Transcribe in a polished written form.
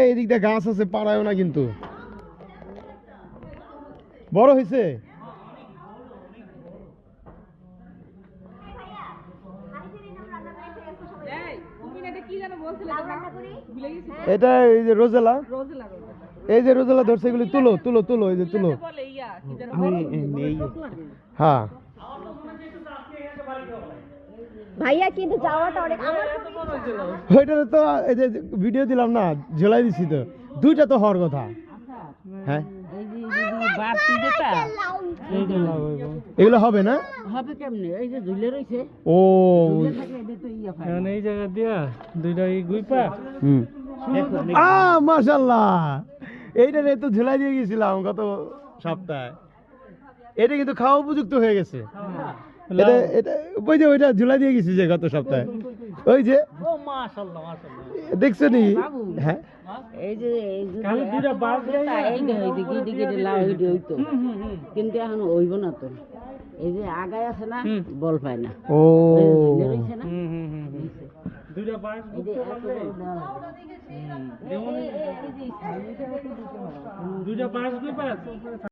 এদিক দিয়ে গাছ আছে, পাড়ায়ও না কিন্তু। বড় হয়েছে? এটা এই যে রোজেলা, এই যে রোজেলা ধরছে, এগুলি তুলো তুলো তুলো, এই যে তুলো। হ্যাঁ ভাইয়া কিন্তু যাওয়াটা অনেক ওইটা তো এই যে ভিডিও দিলাম না, ঝোলাই দিছি তো, দুইটা তো হওয়ার কথা। হ্যাঁ এগুলো হবে না? হবে কেমনে? এই যে ঝুলে রইছে, ও মানে এই জায়গা দিয়া দুইটা এই গুইপা। মাশাআল্লাহ, এইটা নিয়ে তো ঝোলাই দিয়ে গেছিলাম গত সপ্তাহে। এটা কিন্তু খাওয়া উপযুক্ত হয়ে গেছে। এটা এটা ওই যে ওইটা ঝোলাই দিয়ে গেছি যে গত সপ্তাহে, ওই যে। ও মাশাআল্লাহ মাশাআল্লাহ, দেখছো নি? হ্যাঁ এই যে কাল দুইটা বাস যায়, এই যে এইদিকে এইদিকে লাউ হইতো হইতো, কিন্তু এখন হইব না তো। এই যে আগায় আছে না, বল পায় না। ও ঝুলে রইছে না, দুইটা বাস দুইটা বাস গুইপা